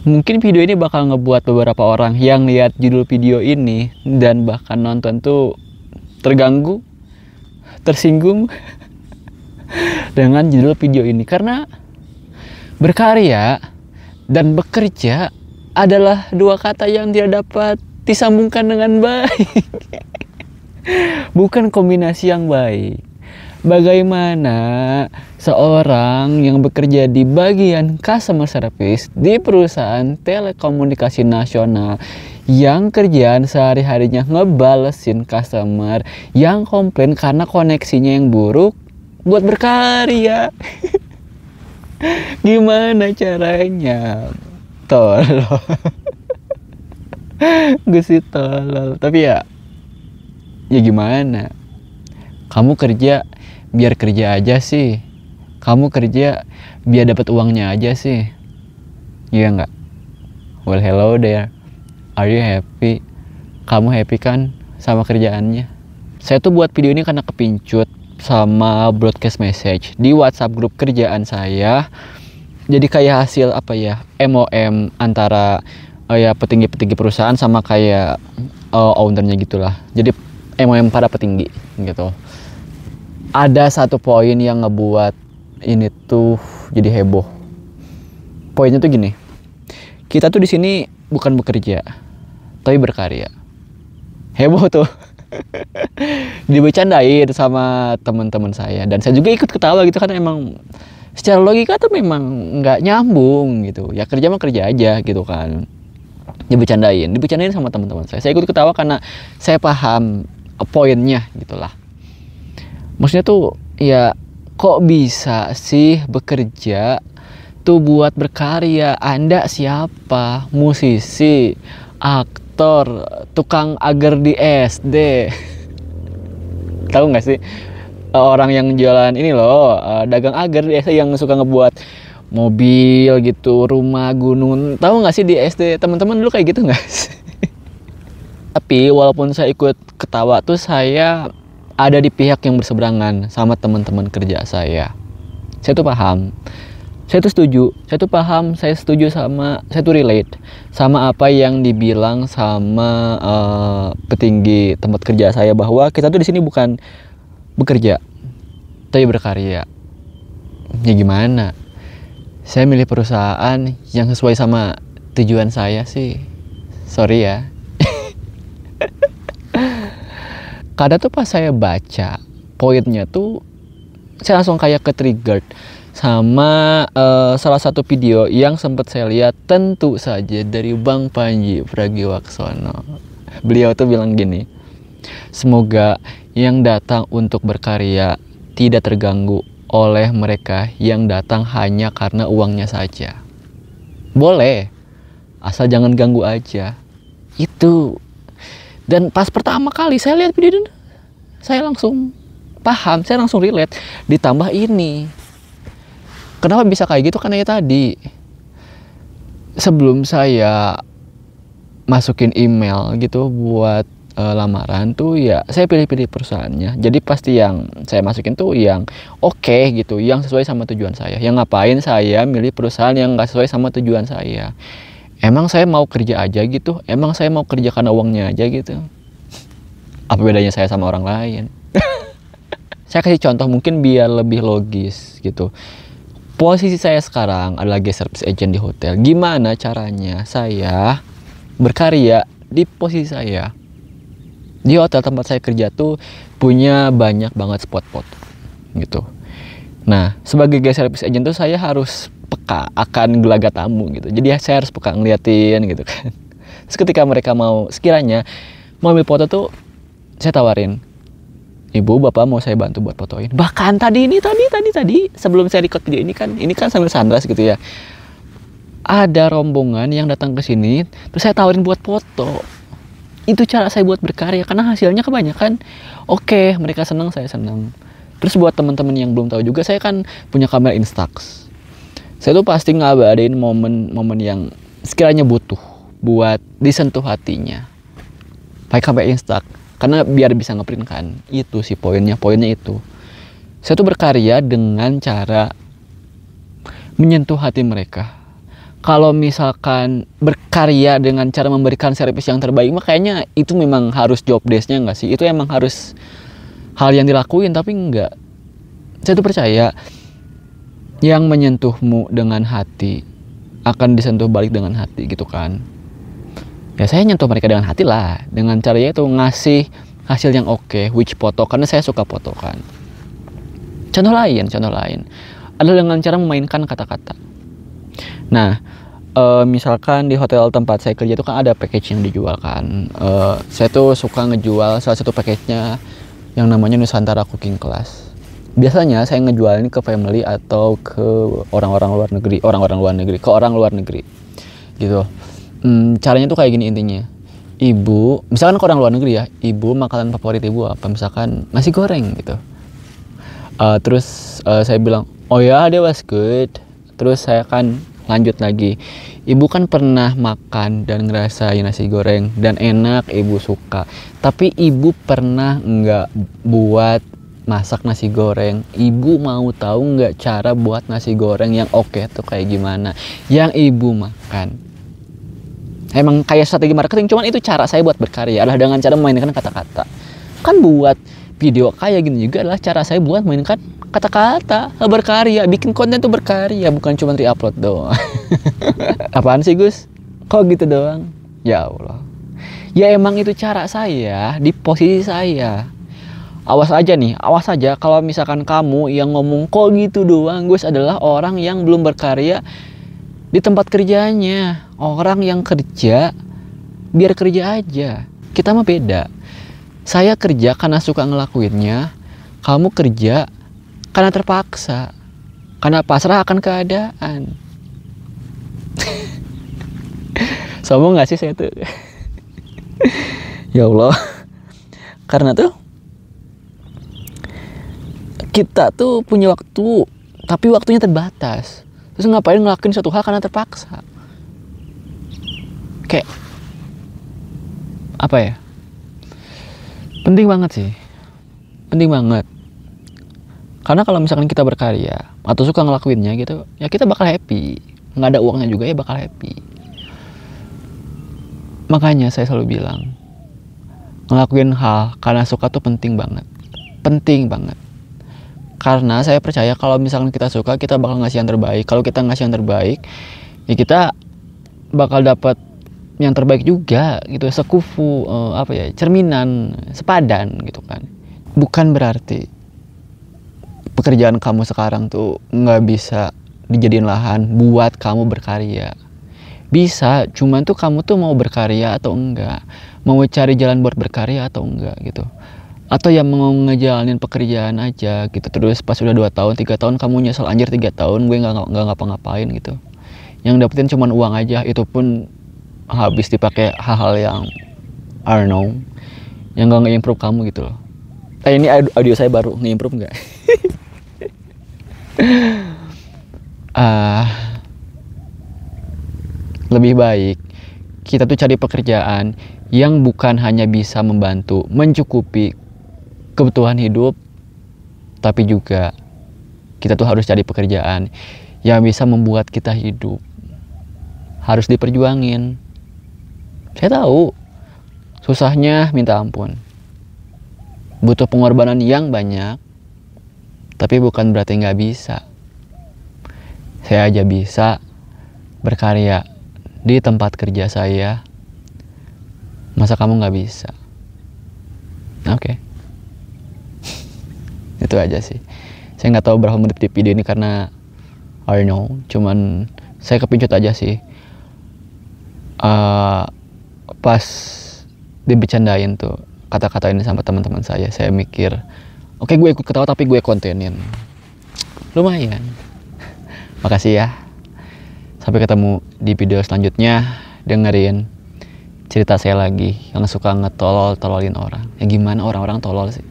Mungkin video ini bakal ngebuat beberapa orang yang lihat judul video ini dan bahkan nonton tuh terganggu, tersinggung dengan judul video ini. Karena berkarya dan bekerja adalah dua kata yang tidak dapat disambungkan dengan baik. Bukan kombinasi yang baik. Bagaimana seorang yang bekerja di bagian customer service di perusahaan telekomunikasi nasional yang kerjaan sehari-harinya ngebalesin customer yang komplain karena koneksinya yang buruk buat berkarya. Gimana caranya? Tolol. Gue sih tolol. Tapi ya gimana? Kamu kerja biar kerja aja sih. Kamu kerja biar dapat uangnya aja sih. Iya nggak? Well, hello there. Are you happy? Kamu happy kan sama kerjaannya? Saya tuh buat video ini karena kepincut sama broadcast message di WhatsApp grup kerjaan saya. Jadi kayak hasil apa ya, MOM antara ya petinggi-petinggi perusahaan sama kayak ownernya gitulah. Jadi MOM para petinggi gitu. Ada satu poin yang ngebuat ini tuh jadi heboh. Poinnya tuh gini. Kita tuh di sini bukan bekerja, tapi berkarya. Heboh tuh. Dibecandain sama teman-teman saya dan saya juga ikut ketawa gitu kan, emang secara logika tuh memang nggak nyambung gitu. Ya kerja mah kerja aja gitu kan. Dibecandain sama teman-teman saya. Saya ikut ketawa karena saya paham poinnya gitulah. Maksudnya tuh ya kok bisa sih bekerja tuh buat berkarya? Anda siapa? Musisi, aktor, tukang agar di SD. Tahu nggak sih orang yang jualan ini loh, dagang agar di SD yang suka ngebuat mobil gitu, rumah, gunung. Tahu nggak sih di SD teman-teman dulu kayak gitu nggak sih? Tapi walaupun saya ikut ketawa tuh saya ada di pihak yang berseberangan sama teman-teman kerja saya. Saya tuh paham, saya tuh setuju, saya tuh paham, saya setuju sama, saya tuh relate sama apa yang dibilang sama petinggi tempat kerja saya bahwa kita tuh di sini bukan bekerja, tapi berkarya. Ya gimana? Saya milih perusahaan yang sesuai sama tujuan saya sih. Sorry ya. Kadang tuh pas saya baca poinnya tuh saya langsung kayak ke-triggered sama salah satu video yang sempat saya lihat, tentu saja dari Bang Panji Pragiwaksono. Beliau tuh bilang gini, semoga yang datang untuk berkarya tidak terganggu oleh mereka yang datang hanya karena uangnya saja. Boleh, asal jangan ganggu aja. Itu. Dan pas pertama kali saya lihat video ini, saya langsung paham, saya langsung relate. Ditambah ini, kenapa bisa kayak gitu? Karena ya tadi, sebelum saya masukin email gitu buat lamaran tuh ya saya pilih-pilih perusahaannya. Jadi pasti yang saya masukin tuh yang oke gitu, yang sesuai sama tujuan saya. Yang ngapain saya milih perusahaan yang nggak sesuai sama tujuan saya? Emang saya mau kerja aja gitu? Emang saya mau kerja karena uangnya aja gitu? Apa bedanya saya sama orang lain? Saya kasih contoh mungkin biar lebih logis gitu. Posisi saya sekarang adalah guest service agent di hotel. Gimana caranya saya berkarya di posisi saya? Di hotel tempat saya kerja tuh punya banyak banget spot foto gitu. Nah, sebagai guest service agent tuh saya harus peka akan gelagat tamu gitu. Jadi saya harus peka ngeliatin gitu kan. Terus ketika mereka mau, sekiranya mau ambil foto tuh saya tawarin, Ibu, Bapak mau saya bantu buat fotoin. Bahkan tadi sebelum saya record video ini kan sambil sunrise gitu ya. Ada rombongan yang datang ke sini, terus saya tawarin buat foto. Itu cara saya buat berkarya karena hasilnya kebanyakan oke, mereka senang, saya senang. Terus buat teman-teman yang belum tahu juga, saya kan punya kamera Instax. Saya tuh pasti ngabadiin momen-momen yang sekiranya butuh buat disentuh hatinya. Pakai kamera Instax, karena biar bisa ngeprint kan. Itu sih poinnya itu. Saya tuh berkarya dengan cara menyentuh hati mereka. Kalau misalkan berkarya dengan cara memberikan servis yang terbaik, makanya itu memang harus job desk-nya nggak sih? Itu emang harus hal yang dilakuin, tapi enggak. Saya tuh percaya yang menyentuhmu dengan hati akan disentuh balik dengan hati gitu kan. Ya saya nyentuh mereka dengan hati lah, dengan caranya itu ngasih hasil yang oke, which foto, karena saya suka foto kan. Contoh lain adalah dengan cara memainkan kata-kata. Nah, misalkan di hotel tempat saya kerja itu kan ada package yang dijual kan. Saya tuh suka ngejual salah satu package-nya yang namanya Nusantara Cooking Class. Biasanya saya ngejual ini ke family atau ke orang-orang luar negeri gitu. Caranya tuh kayak gini intinya. Ibu, misalkan ke orang luar negeri ya, ibu makanan favorit ibu apa? Misalkan nasi goreng gitu. Terus saya bilang, oh ya, that was good. Terus saya kan lanjut lagi, ibu kan pernah makan dan ngerasain nasi goreng dan enak, ibu suka, tapi ibu pernah nggak buat masak nasi goreng? Ibu mau tahu nggak cara buat nasi goreng yang oke tuh kayak gimana, yang ibu makan? Emang kayak strategi marketing, cuman itu cara saya buat berkarya adalah dengan cara memainkan kata-kata. Kan buat video kayak gini juga adalah cara saya buat mainkan kata-kata, berkarya, bikin konten tuh berkarya, bukan cuma re-upload doang. Apaan sih Gus? Kok gitu doang? Ya Allah. Ya emang itu cara saya, di posisi saya. Awas aja kalau misalkan kamu yang ngomong kok gitu doang, Gus adalah orang yang belum berkarya di tempat kerjanya. Orang yang kerja, biar kerja aja. Kita mah beda. Saya kerja karena suka ngelakuinnya, kamu kerja karena terpaksa, karena pasrah akan keadaan. Sombong gak sih saya tuh? Ya Allah. Karena tuh kita tuh punya waktu, tapi waktunya terbatas. Terus ngapain ngelakuin suatu hal karena terpaksa? Kayak apa ya? Penting banget sih. Penting banget. Karena kalau misalkan kita berkarya atau suka ngelakuinnya gitu, ya kita bakal happy. Nggak ada uangnya juga ya bakal happy. Makanya saya selalu bilang, ngelakuin hal karena suka tuh penting banget. Penting banget. Karena saya percaya kalau misalkan kita suka, kita bakal ngasih yang terbaik. Kalau kita ngasih yang terbaik, ya kita bakal dapat yang terbaik juga gitu. Sekufu, cerminan, sepadan gitu kan. Bukan berarti pekerjaan kamu sekarang tuh nggak bisa dijadiin lahan buat kamu berkarya. Bisa, cuman tuh kamu tuh mau berkarya atau enggak, mau cari jalan buat berkarya atau enggak gitu, atau yang mau ngejalanin pekerjaan aja gitu. Terus pas udah 2 tahun 3 tahun kamu nyesel, anjir 3 tahun gue nggak ngapa-ngapain gitu, yang dapetin cuman uang aja, itu pun habis dipakai hal-hal yang I don't know, yang nggak nge-improve kamu gitu loh. Ini audio saya baru, nge-improve nggak? Lebih baik kita tuh cari pekerjaan yang bukan hanya bisa membantu mencukupi kebutuhan hidup, tapi juga kita tuh harus cari pekerjaan yang bisa membuat kita hidup. Harus diperjuangin. Saya tahu susahnya minta ampun, butuh pengorbanan yang banyak, tapi bukan berarti nggak bisa. Saya aja bisa berkarya di tempat kerja saya, masa kamu nggak bisa? Oke. Itu aja sih. Saya nggak tahu berapa menit di video ini karena I don't know, cuman saya kepincut aja sih. Pas dibercandain tuh kata-kata ini sama teman-teman saya mikir, oke, gue ikut ketawa tapi gue kontenin. Lumayan. Makasih ya. Sampai ketemu di video selanjutnya. Dengerin cerita saya lagi yang suka ngetolol-tololin orang. Ya gimana orang-orang tolol sih?